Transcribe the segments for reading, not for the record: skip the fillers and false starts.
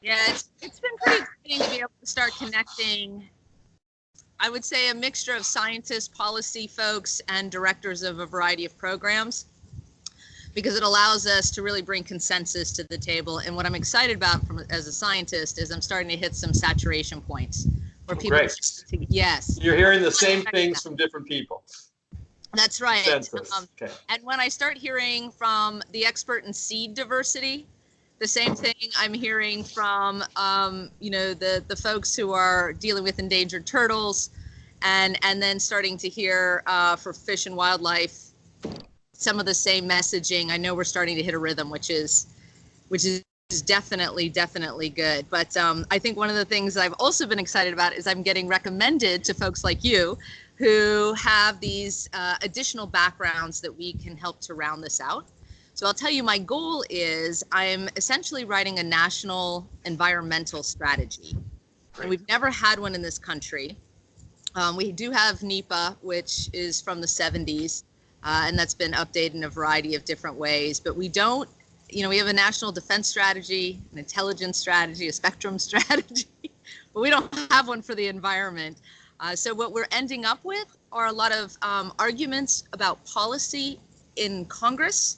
Yeah, it's been pretty exciting to be able to start connecting, I would say, a mixture of scientists, policy folks, and directors of a variety of programs, because it allows us to really bring consensus to the table. And what I'm excited about as a scientist is I'm starting to hit some saturation points where people. Great. Yes. You're hearing the same things from different people. That's right. Okay. And when I start hearing from the expert in seed diversity, the same thing I'm hearing from, the folks who are dealing with endangered turtles, and then starting to hear for fish and wildlife, some of the same messaging. I know we're starting to hit a rhythm, which is definitely good. But I think one of the things I've also been excited about is I'm getting recommended to folks like you who have these additional backgrounds that we can help to round this out. So I'll tell you, my goal is I'm essentially writing a national environmental strategy. And we've never had one in this country. We do have NEPA, which is from the 70s, and that's been updated in a variety of different ways. But we don't, we have a national defense strategy, an intelligence strategy, a spectrum strategy, but we don't have one for the environment. So what we're ending up with are a lot of arguments about policy in Congress,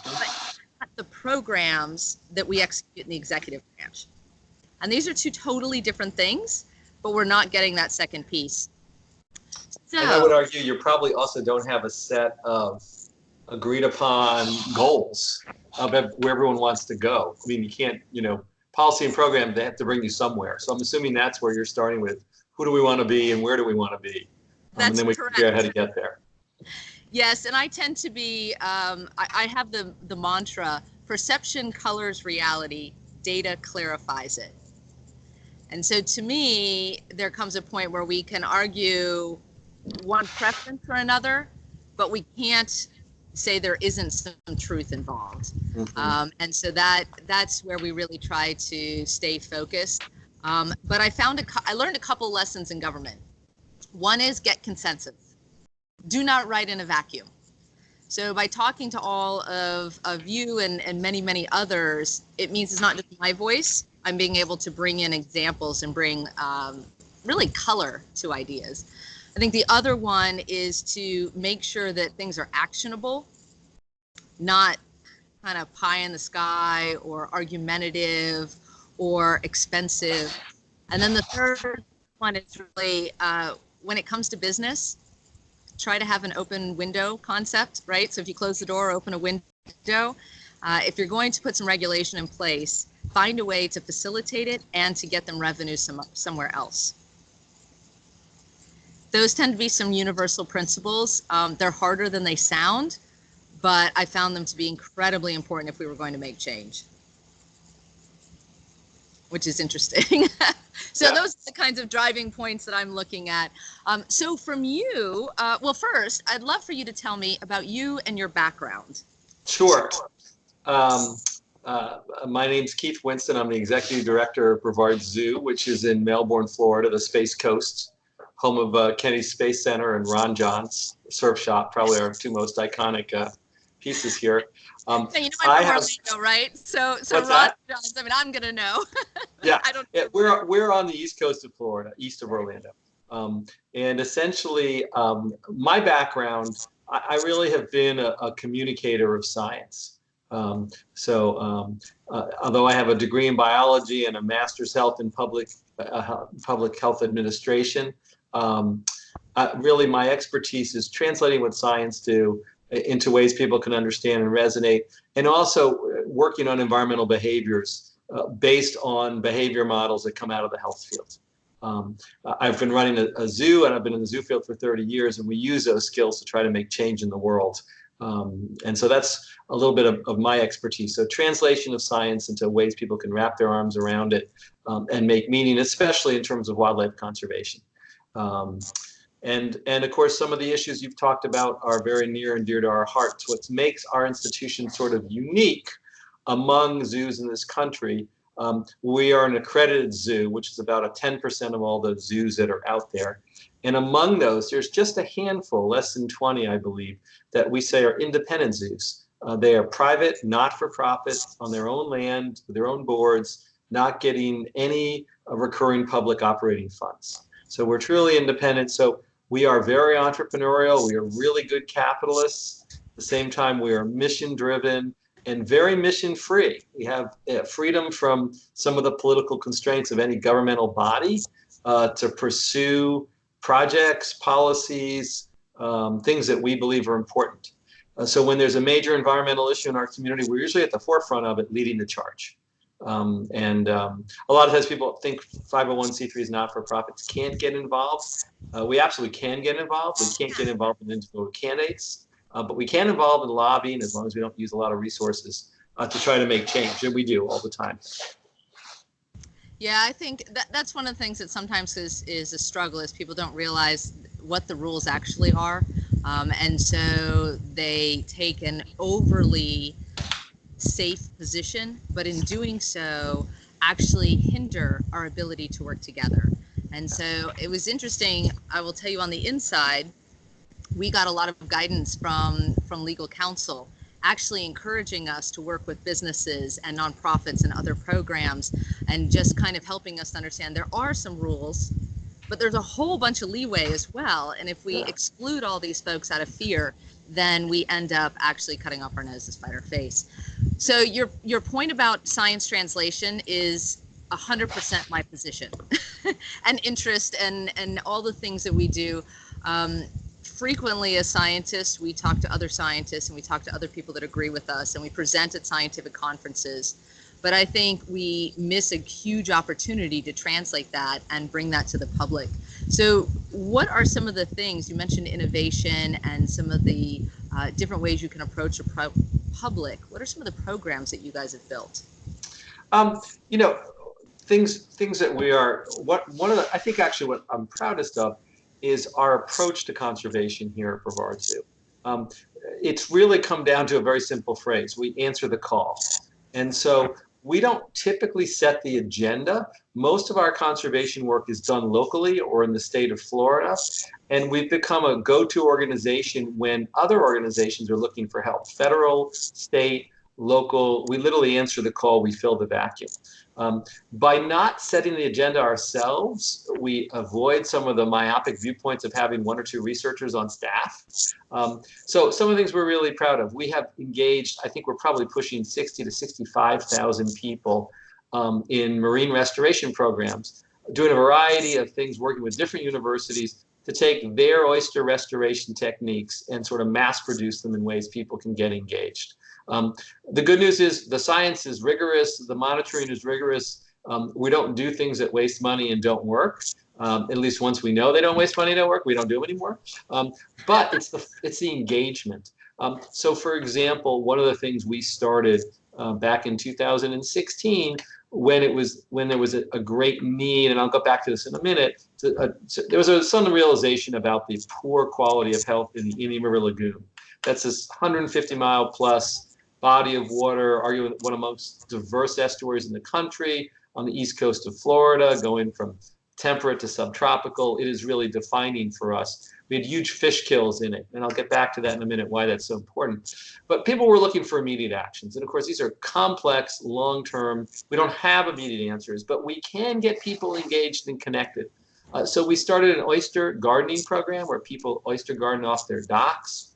but not the programs that we execute in the executive branch. And these are two totally different things, but we're not getting that second piece. So, and I would argue you probably also don't have a set of agreed upon goals of where everyone wants to go. I mean, you can't, policy and program, they have to bring you somewhere. So I'm assuming that's where you're starting with. Who do we want to be and where do we want to be? And then we can figure out how to get there. Yes, and I tend to be, I have the mantra, perception colors reality, data clarifies it. And so to me, there comes a point where we can argue one preference or another, but we can't say there isn't some truth involved. Mm-hmm. And so that's where we really try to stay focused. But I learned a couple lessons in government. One is get consensus. Do not write in a vacuum. So by talking to all of you and many others, it means it's not just my voice. I'm being able to bring in examples and bring really color to ideas. I think the other one is to make sure that things are actionable, not kind of pie in the sky or argumentative or expensive. And then the third one is really when it comes to business, try to have an open window concept, right? So if you close the door, open a window. If you're going to put some regulation in place, find a way to facilitate it and to get them revenue somewhere else. Those tend to be some universal principles. They're harder than they sound, but I found them to be incredibly important if we were going to make change, which is interesting. So yeah. Those are the kinds of driving points that I'm looking at. So from you, well, first, I'd love for you to tell me about you and your background. Sure. My name's Keith Winston. I'm the executive director of Brevard Zoo, which is in Melbourne, Florida, the Space Coast, home of Kennedy Space Center and Ron John's surf shop, probably our two most iconic pieces here. I'm from Orlando, right? So Ron John's, I mean, I'm gonna know. Yeah, we're on the east coast of Florida, east of Orlando. And essentially, my background, I really have been a communicator of science. Although I have a degree in biology and a master's health in public health administration, really my expertise is translating what science do into ways people can understand and resonate, and also working on environmental behaviors based on behavior models that come out of the health field. I've been running a zoo, and I've been in the zoo field for 30 years, and we use those skills to try to make change in the world. And so that's a little bit of my expertise. So translation of science into ways people can wrap their arms around it and make meaning, especially in terms of wildlife conservation. And of course, some of the issues you've talked about are very near and dear to our hearts. What makes our institution sort of unique among zoos in this country, we are an accredited zoo, which is about 10% of all the zoos that are out there. And among those, there's just a handful, less than 20, I believe, that we say are independent zoos. They are private, not-for-profit, on their own land, with their own boards, not getting any recurring public operating funds. So we're truly independent. So we are very entrepreneurial. We are really good capitalists. At the same time, we are mission driven and very mission free. We have freedom from some of the political constraints of any governmental body to pursue projects, policies, things that we believe are important. So when there's a major environmental issue in our community, we're usually at the forefront of it, leading the charge. A lot of times people think 501c3s, not-for-profits, can't get involved. We absolutely can get involved. We can't get involved in individual candidates, but we can involve in lobbying as long as we don't use a lot of resources to try to make change, and we do all the time. Yeah, I think that's one of the things that sometimes is a struggle, is people don't realize what the rules actually are. And so they take an overly safe position, but in doing so actually hinder our ability to work together. And so it was interesting. I will tell you, on the inside, we got a lot of guidance from legal counsel, actually encouraging us to work with businesses and nonprofits and other programs, and just kind of helping us understand there are some rules, but there's a whole bunch of leeway as well. And if we exclude all these folks out of fear, then we end up actually cutting off our nose to spite our face. So your point about science translation is 100% my position and interest, and all the things that we do. Frequently as scientists, we talk to other scientists and we talk to other people that agree with us, and we present at scientific conferences. But I think we miss a huge opportunity to translate that and bring that to the public. So what are some of the things, you mentioned innovation and some of the different ways you can approach the public. What are some of the programs that you guys have built? Things that we are, I think actually what I'm proudest of is our approach to conservation here at Brevard Zoo. It's really come down to a very simple phrase: we answer the call. And so we don't typically set the agenda. Most of our conservation work is done locally or in the state of Florida. And we've become a go-to organization when other organizations are looking for help. Federal, state, local, we literally answer the call, we fill the vacuum. By not setting the agenda ourselves, we avoid some of the myopic viewpoints of having one or two researchers on staff. So some of the things we're really proud of, we have engaged, I think we're probably pushing 60 to 65,000 people in marine restoration programs, doing a variety of things, working with different universities to take their oyster restoration techniques and sort of mass produce them in ways people can get engaged. The good news is the science is rigorous, the monitoring is rigorous. We don't do things that waste money and don't work. At least once we know they don't waste money and don't work, we don't do them anymore. But it's the engagement. So for example, one of the things we started back in 2016, when there was a great need, and I'll go back to this in a minute, there was a sudden realization about the poor quality of health in the Indian River Lagoon. That's this 150-mile plus body of water, arguably one of the most diverse estuaries in the country, on the east coast of Florida, going from temperate to subtropical. It is really defining for us. We had huge fish kills in it, and I'll get back to that in a minute, why that's so important. But people were looking for immediate actions. And of course, these are complex, long-term. We don't have immediate answers, but we can get people engaged and connected. So we started an oyster gardening program where people oyster garden off their docks.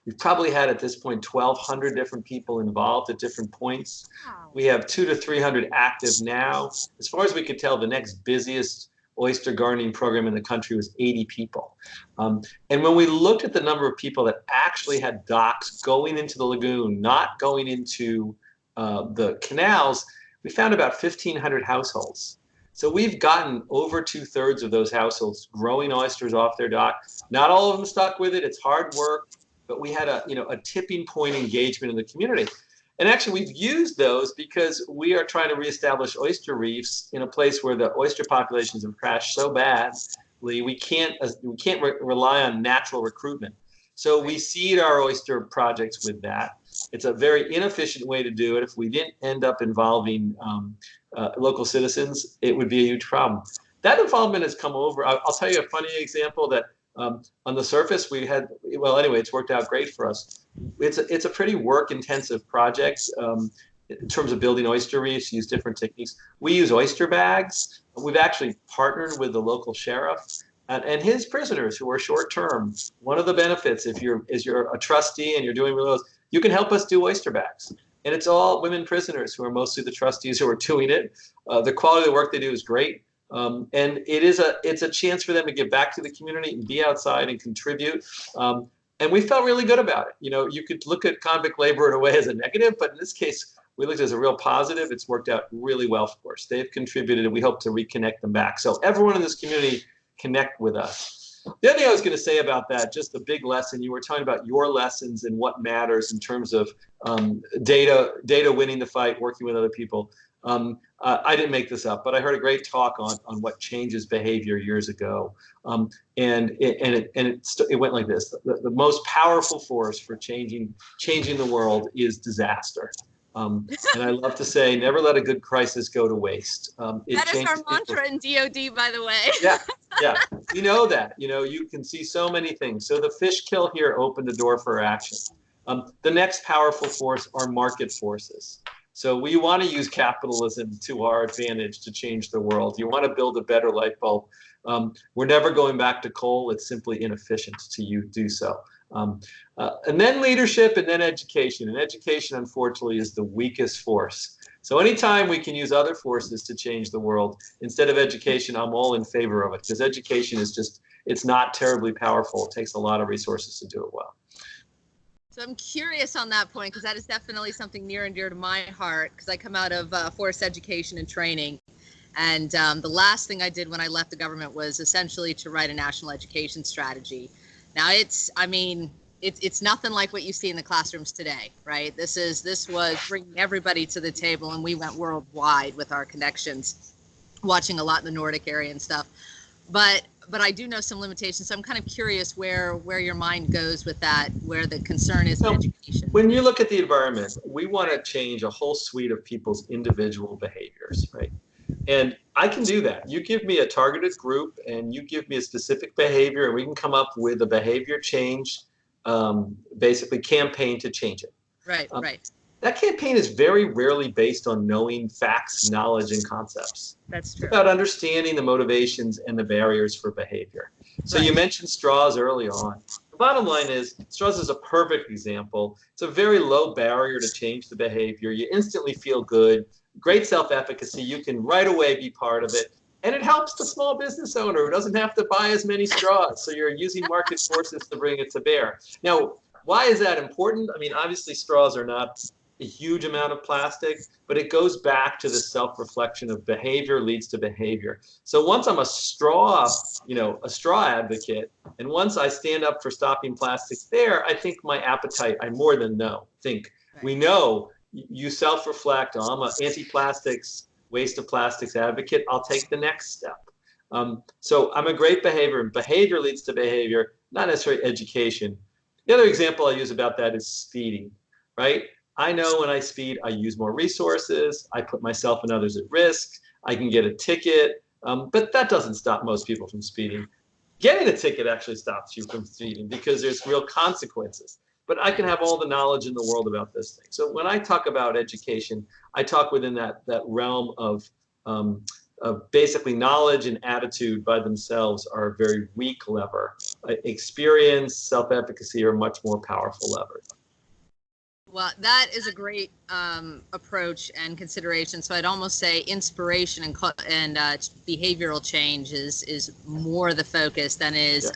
We've probably had at this point 1,200 different people involved at different points. Wow. We have 200 to 300 active now. As far as we could tell, the next busiest oyster gardening program in the country was 80 people. And when we looked at the number of people that actually had docks going into the lagoon, not going into the canals, we found about 1,500 households. So we've gotten over 2/3 of those households growing oysters off their dock. Not all of them stuck with it. It's hard work. But we had a tipping point engagement in the community. And actually, we've used those because we are trying to reestablish oyster reefs in a place where the oyster populations have crashed so badly, we can't rely on natural recruitment. So we seed our oyster projects with that. It's a very inefficient way to do it. If we didn't end up involving local citizens, it would be a huge problem. That involvement has come over. I'll tell you a funny example that on the surface we had, well, anyway, it's worked out great for us. It's a pretty work-intensive project. in terms of building oyster reefs, use different techniques. We use oyster bags. We've actually partnered with the local sheriff and his prisoners who are short term. One of the benefits, if you're a trustee and you're doing really well, you can help us do oyster bags. And it's all women prisoners who are mostly the trustees who are doing it. The quality of the work they do is great. And it's a chance for them to give back to the community and be outside and contribute. And we felt really good about it. You could look at convict labor in a way as a negative, but in this case, we looked as a real positive. It's worked out really well for us. They've contributed, and we hope to reconnect them back. So everyone in this community connect with us. The other thing I was going to say about that, just a big lesson, you were talking about your lessons and what matters in terms of data winning the fight, working with other people. I didn't make this up, but I heard a great talk on what changes behavior years ago. And it went like this. The most powerful force for changing the world is disaster. And I love to say, never let a good crisis go to waste. That is our mantra in DOD, by the way. Yeah. We know that. You can see so many things. So the fish kill here opened the door for action. The next powerful force are market forces. So we want to use capitalism to our advantage to change the world. You want to build a better light bulb. We're never going back to coal. It's simply inefficient to do so. And then leadership, and then education. And education, unfortunately, is the weakest force. So anytime we can use other forces to change the world, instead of education, I'm all in favor of it, because education it's not terribly powerful. It takes a lot of resources to do it well. So I'm curious on that point, because that is definitely something near and dear to my heart, because I come out of force education and training. And the last thing I did when I left the government was essentially to write a national education strategy. Now it's nothing like what you see in the classrooms today, right? This was bringing everybody to the table, and we went worldwide with our connections, watching a lot in the Nordic area and stuff. But I do know some limitations, so I'm kind of curious where your mind goes with that, where the concern is in education. When you look at the environment, we want to change a whole suite of people's individual behaviors, right? And I can do that. You give me a targeted group and you give me a specific behavior, and we can come up with a behavior change, basically campaign to change it. Right. That campaign is very rarely based on knowing facts, knowledge, and concepts. That's true. It's about understanding the motivations and the barriers for behavior. So you mentioned straws early on. The bottom line is, straws is a perfect example. It's a very low barrier to change the behavior. You instantly feel good. Great self-efficacy. You can right away be part of it. And it helps the small business owner who doesn't have to buy as many straws. So you're using market forces to bring it to bear. Now, why is that important? I mean, obviously straws are not a huge amount of plastic, but it goes back to the self-reflection of behavior leads to behavior. So once I'm a straw advocate, and once I stand up for stopping plastics there, I think my appetite, I more than think. Right. We know you self-reflect, I'm an anti-plastics, waste of plastics advocate, I'll take the next step. So I'm a great behavior, and behavior leads to behavior, not necessarily education. The other example I use about that is speeding, right? I know when I speed, I use more resources, I put myself and others at risk, I can get a ticket, but that doesn't stop most people from speeding. Getting a ticket actually stops you from speeding because there's real consequences. But I can have all the knowledge in the world about this thing. So when I talk about education, I talk within that realm of basically knowledge and attitude by themselves are a very weak lever. Experience, self-efficacy are much more powerful levers. Well, that is a great approach and consideration. So I'd almost say inspiration and behavioral change is more the focus than is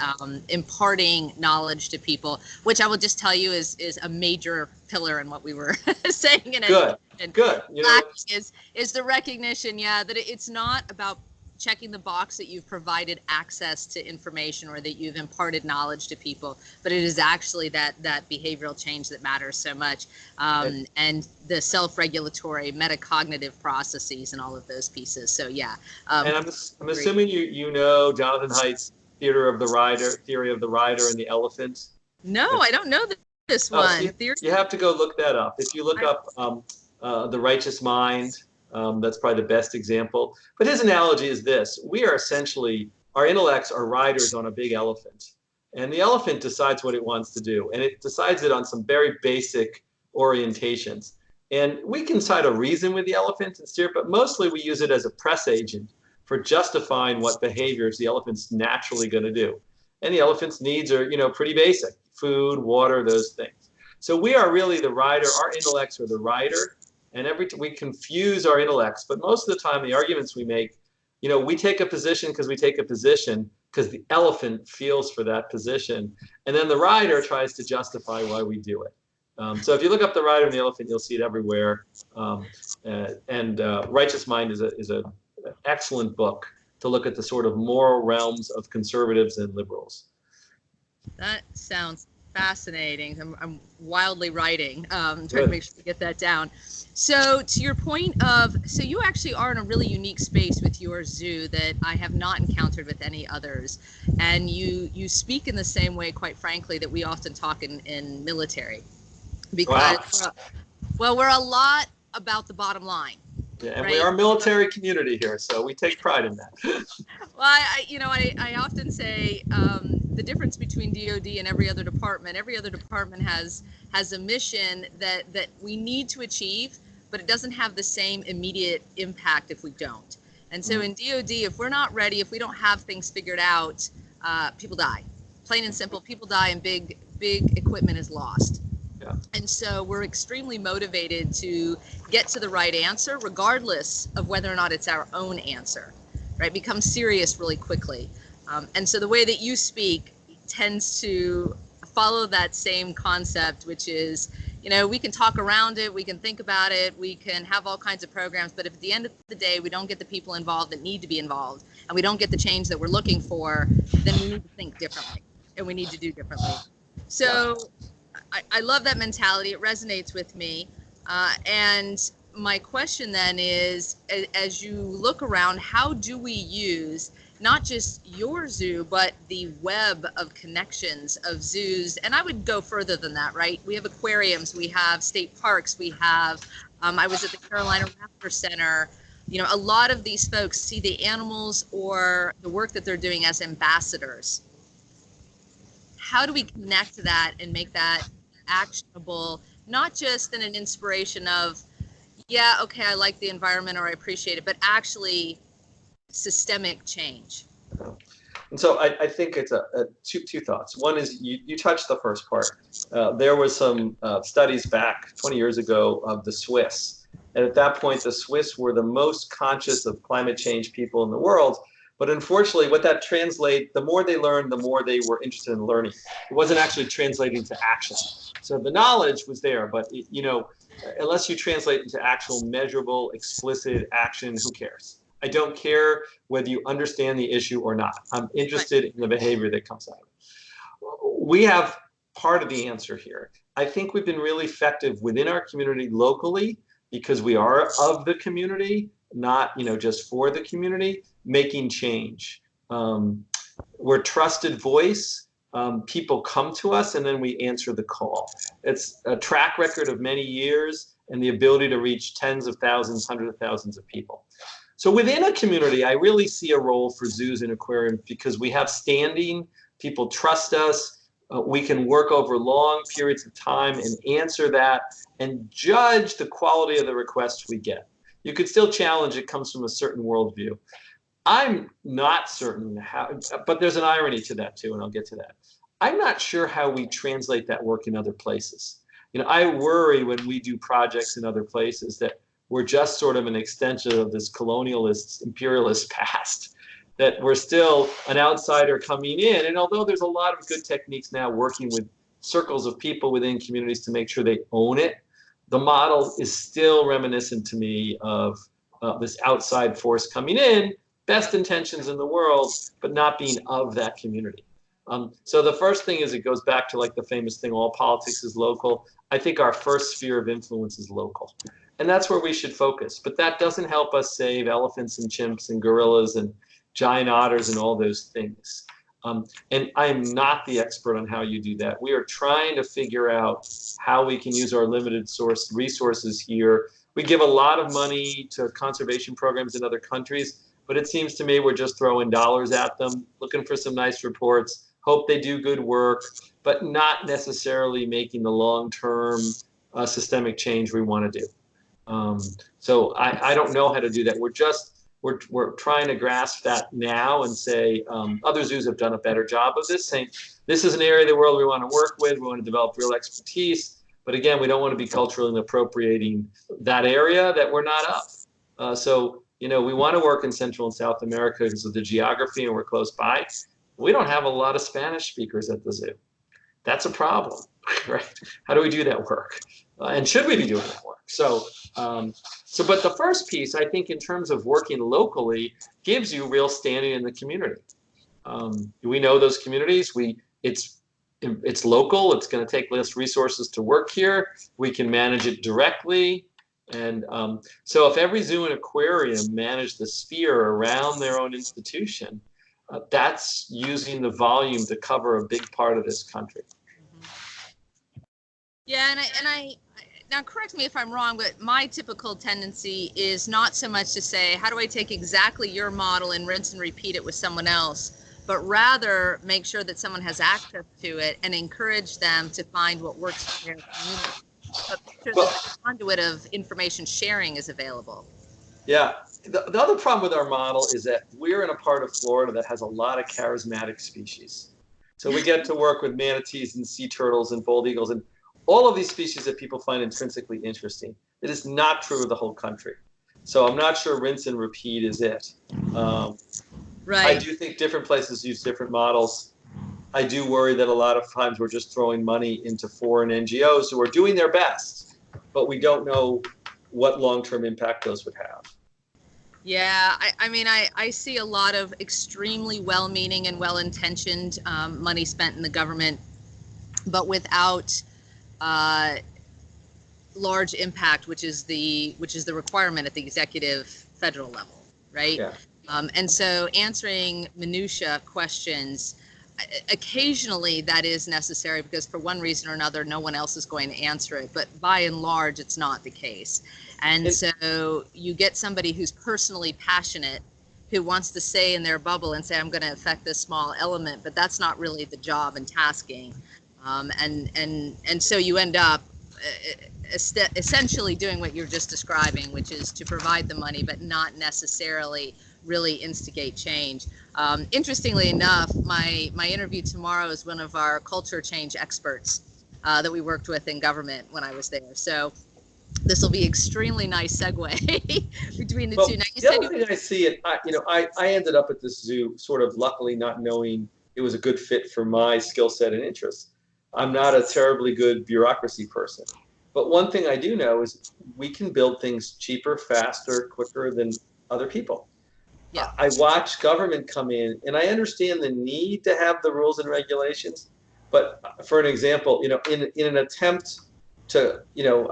imparting knowledge to people, which I will just tell you is a major pillar in what we were saying in education. Good. Is the recognition, that it's not about checking the box that you've provided access to information or that you've imparted knowledge to people, but it is actually that behavioral change that matters so much, and the self-regulatory metacognitive processes and all of those pieces. So and I'm assuming you know Jonathan Haidt's theory of the rider and the elephant. No, I don't know this one. You have to go look that up. If you look up The Righteous Mind, that's probably the best example. But his analogy is this. We are essentially, our intellects are riders on a big elephant. And the elephant decides what it wants to do. And it decides it on some very basic orientations. And we can try to reason with the elephant and steer it, but mostly we use it as a press agent for justifying what behaviors the elephant's naturally going to do. And the elephant's needs are, pretty basic: food, water, those things. So we are really the rider. Our intellects are the rider, and we confuse our intellects. But most of the time, the arguments we make, we take a position because we take a position because the elephant feels for that position, and then the rider tries to justify why we do it. So if you look up the rider and the elephant, you'll see it everywhere. Righteous Mind is an excellent book to look at the sort of moral realms of conservatives and liberals. That sounds fascinating. I'm wildly writing, trying to make sure we get that down. So to your point so you actually are in a really unique space with your zoo that I have not encountered with any others. And you speak in the same way, quite frankly, that we often talk in military. Because, well, we're a lot about the bottom line. Yeah, and right? we are a military community here, so we take pride in that. Well, I often say the difference between DoD and every other department has a mission that we need to achieve, but it doesn't have the same immediate impact if we don't. And so in DoD, if we're not ready, if we don't have things figured out, people die. Plain and simple, people die and big equipment is lost. Yeah. And so we're extremely motivated to get to the right answer, regardless of whether or not it's our own answer, right? Become serious really quickly. And so the way that you speak tends to follow that same concept, which is, we can talk around it, we can think about it, we can have all kinds of programs, but if at the end of the day, we don't get the people involved that need to be involved, and we don't get the change that we're looking for, then we need to think differently, and we need to do differently. So I love that mentality. It resonates with me. And my question then is, as you look around, how do we use not just your zoo, but the web of connections of zoos? And I would go further than that, right? We have aquariums, we have state parks, we have, I was at the Carolina Raptor Center. A lot of these folks see the animals or the work that they're doing as ambassadors. How do we connect to that and make that actionable, not just in an inspiration of, yeah, okay, I like the environment or I appreciate it, but actually systemic change? And so I think it's two thoughts. One is you touched the first part. There was some studies back 20 years ago of the Swiss. And at that point, the Swiss were the most conscious of climate change people in the world. But unfortunately, what that translates, the more they learned, the more they were interested in learning. It wasn't actually translating to action. So the knowledge was there, but unless you translate into actual measurable, explicit action, who cares? I don't care whether you understand the issue or not. I'm interested in the behavior that comes out of it. We have part of the answer here. I think we've been really effective within our community locally because we are of the community, not just for the community, making change. We're a trusted voice. People come to us and then we answer the call. It's a track record of many years and the ability to reach tens of thousands, hundreds of thousands of people. So within a community, I really see a role for zoos and aquariums because we have standing, people trust us, we can work over long periods of time and answer that and judge the quality of the requests we get. You could still challenge it comes from a certain worldview. I'm not certain how, but there's an irony to that too, and I'll get to that. I'm not sure how we translate that work in other places. I worry when we do projects in other places that we're just sort of an extension of this colonialist, imperialist past, that we're still an outsider coming in. And although there's a lot of good techniques now working with circles of people within communities to make sure they own it, the model is still reminiscent to me of this outside force coming in, best intentions in the world, but not being of that community. So the first thing is it goes back to like the famous thing, all politics is local. I think our first sphere of influence is local. And that's where we should focus. But that doesn't help us save elephants and chimps and gorillas and giant otters and all those things. And I'm not the expert on how you do that. We are trying to figure out how we can use our limited source resources here. We give a lot of money to conservation programs in other countries, but it seems to me we're just throwing dollars at them, looking for some nice reports, hope they do good work, but not necessarily making the long-term systemic change we want to do. So I don't know how to do that. We're trying to grasp that now and say other zoos have done a better job of this, saying this is an area of the world we want to work with. We want to develop real expertise. But again, we don't want to be culturally appropriating that area that we're not of. So, we want to work in Central and South America because of the geography and we're close by. We don't have a lot of Spanish speakers at the zoo. That's a problem, right? How do we do that work? And should we be doing that work? But the first piece, I think, in terms of working locally, gives you real standing in the community. We know those communities. It's local. It's going to take less resources to work here. We can manage it directly. And so if every zoo and aquarium managed the sphere around their own institution, that's using the volume to cover a big part of this country. Yeah, and I now correct me if I'm wrong, but my typical tendency is not so much to say, how do I take exactly your model and rinse and repeat it with someone else, but rather make sure that someone has access to it and encourage them to find what works for their community. But make sure that the conduit of information sharing is available. Yeah. The other problem with our model is that we're in a part of Florida that has a lot of charismatic species. So we get to work with manatees and sea turtles and bald eagles and all of these species that people find intrinsically interesting. It is not true of the whole country. So I'm not sure rinse and repeat is it. Right. I do think different places use different models. I do worry that a lot of times we're just throwing money into foreign NGOs who are doing their best, but we don't know what long-term impact those would have. Yeah, I see a lot of extremely well-meaning and well-intentioned money spent in the government, but without large impact, which is the requirement at the executive federal level, right? Yeah. And so answering minutia questions, occasionally that is necessary because for one reason or another, no one else is going to answer it. But by and large, it's not the case. And so you get somebody who's personally passionate, who wants to stay in their bubble and say, I'm going to affect this small element, but that's not really the job and tasking. And so you end up essentially doing what you're just describing, which is to provide the money, but not necessarily really instigate change. Interestingly enough, my interview tomorrow is one of our culture change experts that we worked with in government when I was there. So this will be extremely nice segue between the two. Now, the other thing I see, I ended up at this zoo sort of luckily not knowing it was a good fit for my skill set and interests. I'm not a terribly good bureaucracy person. But one thing I do know is we can build things cheaper, faster, quicker than other people. Yeah. I watch government come in, and I understand the need to have the rules and regulations. But for an example, in an attempt to,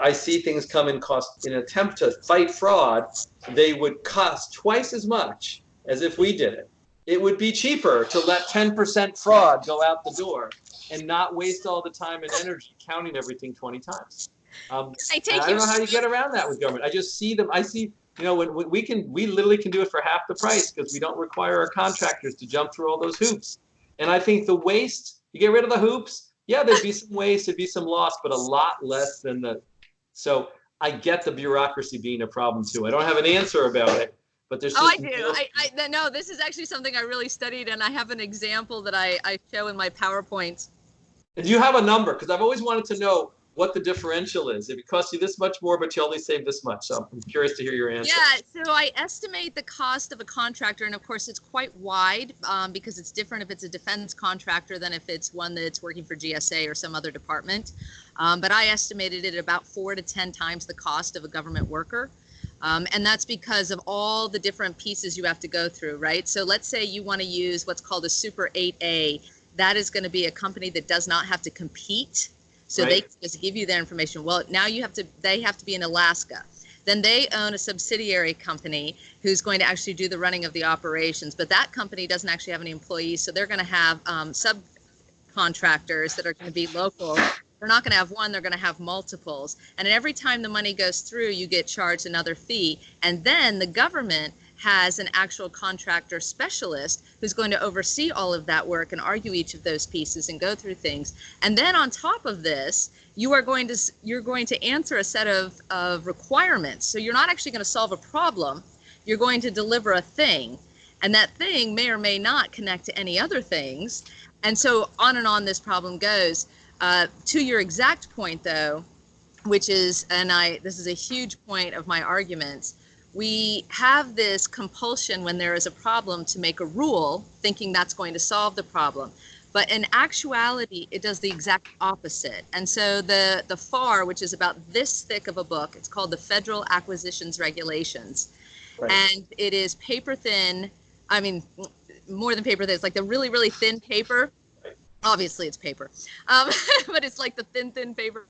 I see things come in cost. In an attempt to fight fraud, they would cost twice as much as if we did it. It would be cheaper to let 10% fraud go out the door and not waste all the time and energy counting everything 20 times. I don't know how you get around that with government. I just see them. I see, when we literally can do it for half the price because we don't require our contractors to jump through all those hoops. And I think the waste, you get rid of the hoops. Yeah, there'd be some waste, there'd be some loss, but a lot less than so I get the bureaucracy being a problem too. I don't have an answer about it, but there's just. Oh, I do. No, this is actually something I really studied, and I have an example that I show in my PowerPoint. And do you have a number? Because I've always wanted to know what the differential is. If it costs you this much more, but you only save this much. So I'm curious to hear your answer. Yeah, so I estimate the cost of a contractor, and of course it's quite wide because it's different if it's a defense contractor than if it's one that's working for GSA or some other department. But I estimated it about 4 to 10 times the cost of a government worker. And that's because of all the different pieces you have to go through, right? So let's say you want to use what's called a Super 8A. That is going to be a company that does not have to compete. So They just give you their information. Well, now they have to be in Alaska. Then they own a subsidiary company who's going to actually do the running of the operations. But that company doesn't actually have any employees. So they're going to have subcontractors that are going to be local. They're not going to have one, they're going to have multiples. And every time the money goes through, you get charged another fee. And then the government has an actual contractor specialist who's going to oversee all of that work and argue each of those pieces and go through things. And then on top of this, you're going to answer a set of requirements. So you're not actually going to solve a problem. You're going to deliver a thing, and that thing may or may not connect to any other things. And so on and on this problem goes. To your exact point, though, which is, this is a huge point of my arguments, we have this compulsion when there is a problem to make a rule, thinking that's going to solve the problem. But in actuality, it does the exact opposite. And so the FAR, which is about this thick of a book, it's called the Federal Acquisitions Regulations. Right. And it is paper thin. I mean, more than paper thin. It's like the really, really thin paper. Right. Obviously, it's paper. But it's like the thin paper.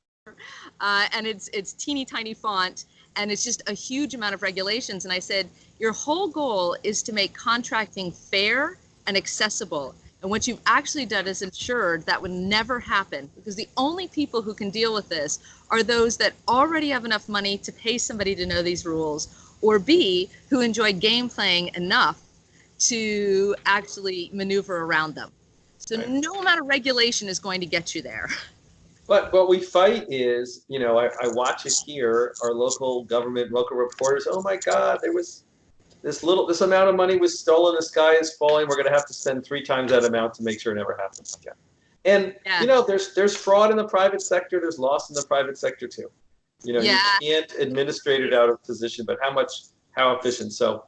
And it's teeny tiny font. And it's just a huge amount of regulations. And I said, your whole goal is to make contracting fair and accessible. And what you've actually done is ensured that would never happen, because the only people who can deal with this are those that already have enough money to pay somebody to know these rules, or B, who enjoy game playing enough to actually maneuver around them. So right. No amount of regulation is going to get you there. But what we fight is, I watch it here, our local government, local reporters, oh my God, there was this amount of money was stolen, the sky is falling, we're going to have to spend 3 times that amount to make sure it never happens again. And, there's fraud in the private sector, there's loss in the private sector too. You can't administrate it out of position, but how efficient. So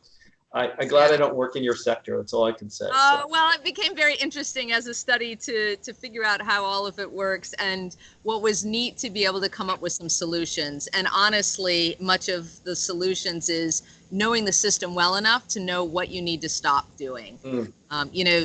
I'm glad I don't work in your sector. That's all I can say. Well, it became very interesting as a study to figure out how all of it works, and what was neat to be able to come up with some solutions. And honestly, much of the solutions is knowing the system well enough to know what you need to stop doing.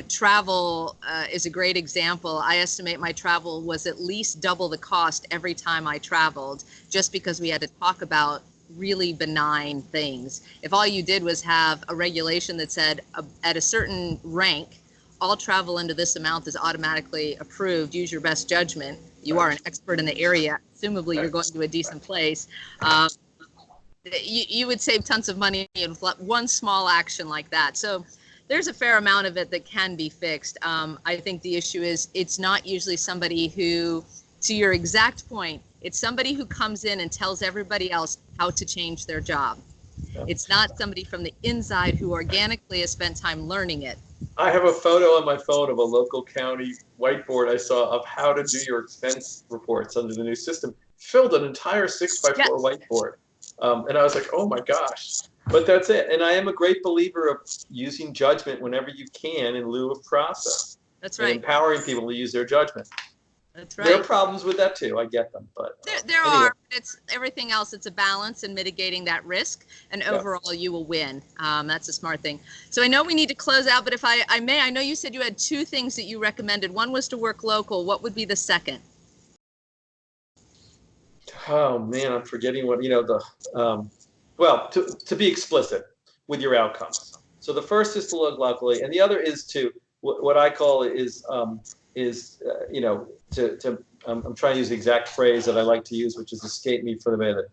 Travel is a great example. I estimate my travel was at least double the cost every time I traveled, just because we had to talk about really benign things. If all you did was have a regulation that said at a certain rank, all travel into this amount is automatically approved, use your best judgment. You are an expert in the area, assumably you're going to a decent place. You would save tons of money in one small action like that. So there's a fair amount of it that can be fixed. I think the issue is it's not usually somebody who, to your exact point, it's somebody who comes in and tells everybody else how to change their job. It's not somebody from the inside who organically has spent time learning it. I have a photo on my phone of a local county whiteboard I saw of how to do your expense reports under the new system. Filled an entire 6x4 whiteboard. And I was like, oh my gosh. But that's it. And I am a great believer of using judgment whenever you can in lieu of process. That's right. And empowering people to use their judgment. That's right. There are problems with that too. I get them, but there anyway. are. It's everything else. It's a balance in mitigating that risk, and overall you will win. That's a smart thing. So I know we need to close out, but if I may, I know you said you had 2 things that you recommended. One was to work local. What would be the second? Oh man, I'm forgetting what to be explicit with your outcomes. So the first is to look locally, and the other is to what I call I'm trying to use the exact phrase that I like to use, which has escaped me for the minute,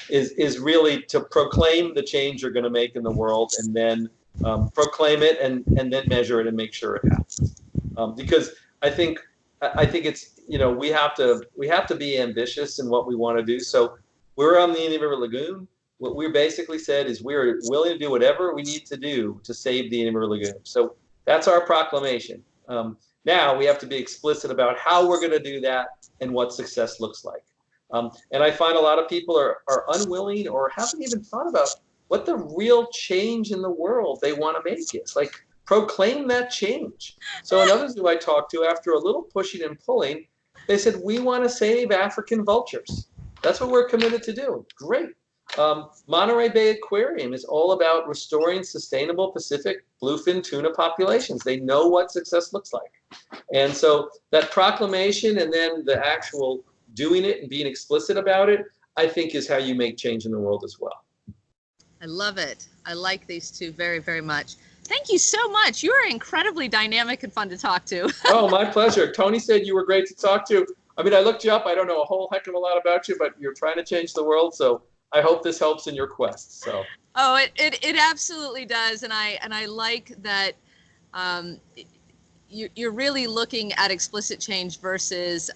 is really to proclaim the change you're going to make in the world, and then proclaim it and then measure it and make sure it happens. Because I think it's, we have to be ambitious in what we want to do. So we're on the Indian River Lagoon. What we basically said is we're willing to do whatever we need to do to save the Indian River Lagoon. So that's our proclamation. Now we have to be explicit about how we're going to do that and what success looks like. And I find a lot of people are unwilling or haven't even thought about what the real change in the world they want to make is. Like, proclaim that change. So others who I talked to, after a little pushing and pulling, they said, we want to save African vultures. That's what we're committed to do. Great. Monterey Bay Aquarium is all about restoring sustainable Pacific bluefin tuna populations. They know what success looks like. And so that proclamation and then the actual doing it and being explicit about it, I think is how you make change in the world as well. I love it. I like these 2 very, very much. Thank you so much. You are incredibly dynamic and fun to talk to. Oh, my pleasure. Tony said you were great to talk to. I mean, I looked you up. I don't know a whole heck of a lot about you, but you're trying to change the world. So I hope this helps in your quest. So. Oh, it absolutely does, and I like that. You're really looking at explicit change versus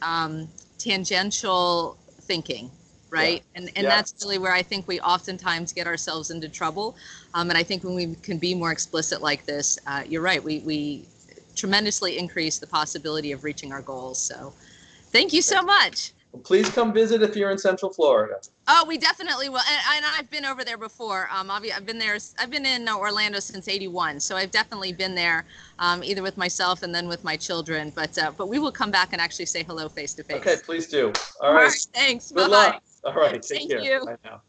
tangential thinking, right? Yeah. And that's really where I think we oftentimes get ourselves into trouble. And I think when we can be more explicit like this, you're right. We tremendously increase the possibility of reaching our goals. So thank you so much. Well, please come visit if you're in Central Florida. Oh, we definitely will. And I've been over there before. I've been there. I've been in Orlando since '81, so I've definitely been there, either with myself and then with my children. But we will come back and actually say hello face to face. Okay, please do. All right. Thanks. Good Bye-bye. luck. All right. Take Thank care. you. Bye now.